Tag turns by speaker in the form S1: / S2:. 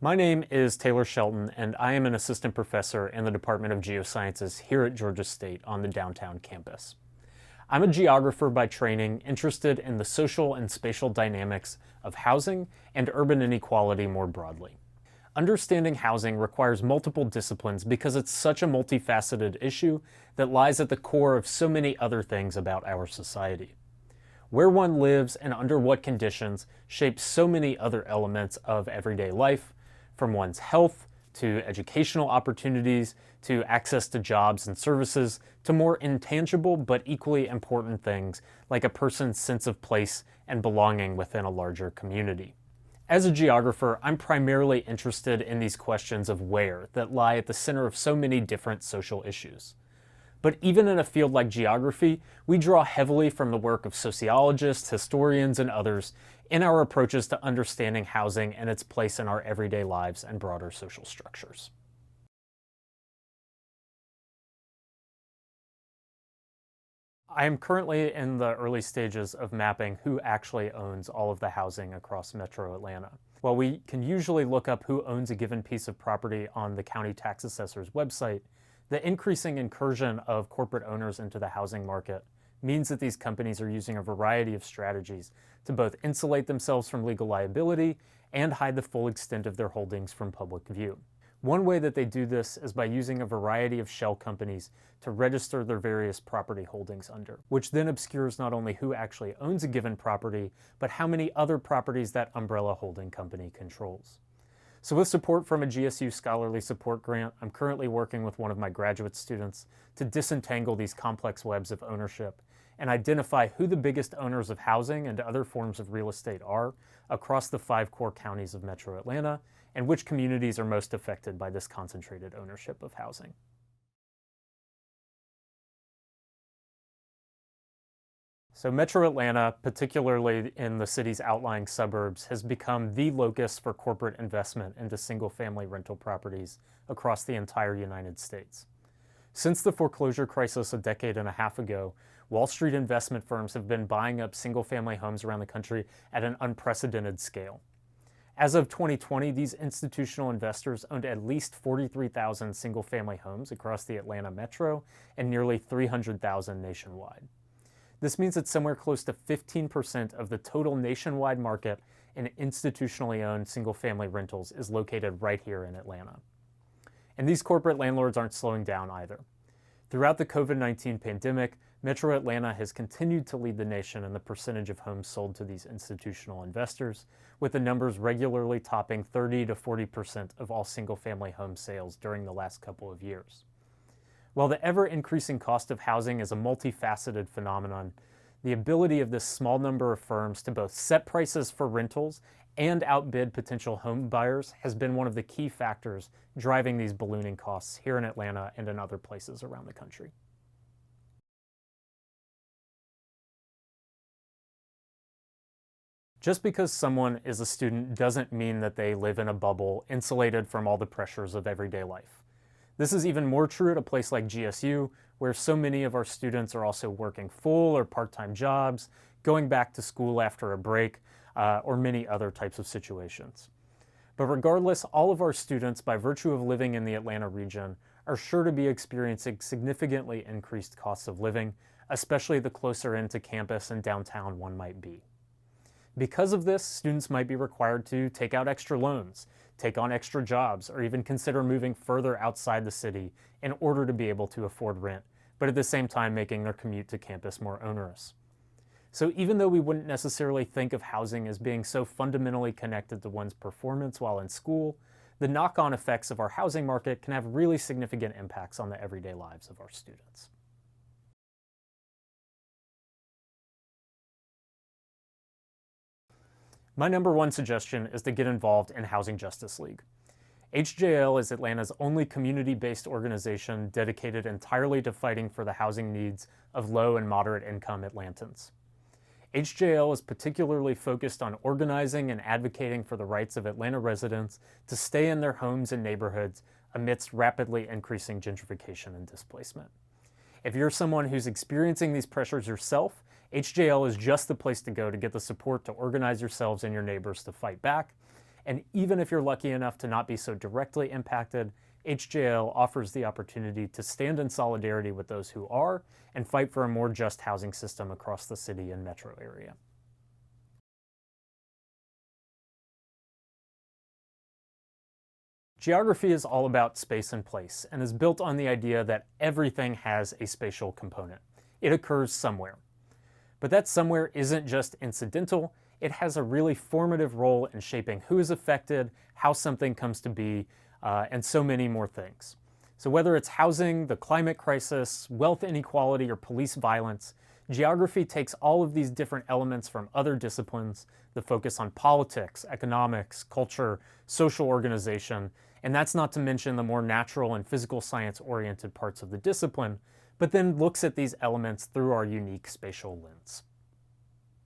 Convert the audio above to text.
S1: My name is Taylor Shelton, and I am an assistant professor in the Department of Geosciences here at Georgia State on the downtown campus. I'm a geographer by training, interested in the social and spatial dynamics of housing and urban inequality more broadly. Understanding housing requires multiple disciplines because it's such a multifaceted issue that lies at the core of so many other things about our society. Where one lives and under what conditions shapes so many other elements of everyday life, from one's health to educational opportunities to access to jobs and services to more intangible but equally important things like a person's sense of place and belonging within a larger community. As a geographer, I'm primarily interested in these questions of where that lie at the center of so many different social issues. But even in a field like geography, we draw heavily from the work of sociologists, historians, and others in our approaches to understanding housing and its place in our everyday lives and broader social structures. I am currently in the early stages of mapping who actually owns all of the housing across Metro Atlanta. While we can usually look up who owns a given piece of property on the county tax assessor's website, the increasing incursion of corporate owners into the housing market means that these companies are using a variety of strategies to both insulate themselves from legal liability and hide the full extent of their holdings from public view. One way that they do this is by using a variety of shell companies to register their various property holdings under, which then obscures not only who actually owns a given property, but how many other properties that umbrella holding company controls. So with support from a GSU Scholarly Support Grant, I'm currently working with one of my graduate students to disentangle these complex webs of ownership and identify who the biggest owners of housing and other forms of real estate are across the 5 core counties of Metro Atlanta, and which communities are most affected by this concentrated ownership of housing. So Metro Atlanta, particularly in the city's outlying suburbs, has become the locus for corporate investment into single-family rental properties across the entire United States. Since the foreclosure crisis a decade and a half ago, Wall Street investment firms have been buying up single-family homes around the country at an unprecedented scale. As of 2020, these institutional investors owned at least 43,000 single-family homes across the Atlanta metro and nearly 300,000 nationwide. This means that somewhere close to 15% of the total nationwide market in institutionally owned single-family rentals is located right here in Atlanta. And these corporate landlords aren't slowing down either. Throughout the COVID-19 pandemic, Metro Atlanta has continued to lead the nation in the percentage of homes sold to these institutional investors, with the numbers regularly topping 30 to 40% of all single-family home sales during the last couple of years. While the ever-increasing cost of housing is a multifaceted phenomenon, the ability of this small number of firms to both set prices for rentals and outbid potential home buyers has been one of the key factors driving these ballooning costs here in Atlanta and in other places around the country. Just because someone is a student doesn't mean that they live in a bubble insulated from all the pressures of everyday life. This is even more true at a place like GSU, where so many of our students are also working full or part-time jobs, going back to school after a break, or many other types of situations. But regardless, all of our students, by virtue of living in the Atlanta region, are sure to be experiencing significantly increased costs of living, especially the closer into campus and downtown one might be. Because of this, students might be required to take out extra loans, take on extra jobs, or even consider moving further outside the city in order to be able to afford rent, but at the same time making their commute to campus more onerous. So even though we wouldn't necessarily think of housing as being so fundamentally connected to one's performance while in school, the knock-on effects of our housing market can have really significant impacts on the everyday lives of our students. My number one suggestion is to get involved in Housing Justice League. HJL is Atlanta's only community-based organization dedicated entirely to fighting for the housing needs of low and moderate income Atlantans. HJL is particularly focused on organizing and advocating for the rights of Atlanta residents to stay in their homes and neighborhoods amidst rapidly increasing gentrification and displacement. If you're someone who's experiencing these pressures yourself, HJL is just the place to go to get the support to organize yourselves and your neighbors to fight back. And even if you're lucky enough to not be so directly impacted, HJL offers the opportunity to stand in solidarity with those who are and fight for a more just housing system across the city and metro area. Geography is all about space and place and is built on the idea that everything has a spatial component. It occurs somewhere. But that somewhere isn't just incidental, it has a really formative role in shaping who is affected, how something comes to be, and so many more things. So whether it's housing, the climate crisis, wealth inequality, or police violence, geography takes all of these different elements from other disciplines that focus on politics, economics, culture, social organization, and that's not to mention the more natural and physical science-oriented parts of the discipline, but then looks at these elements through our unique spatial lens.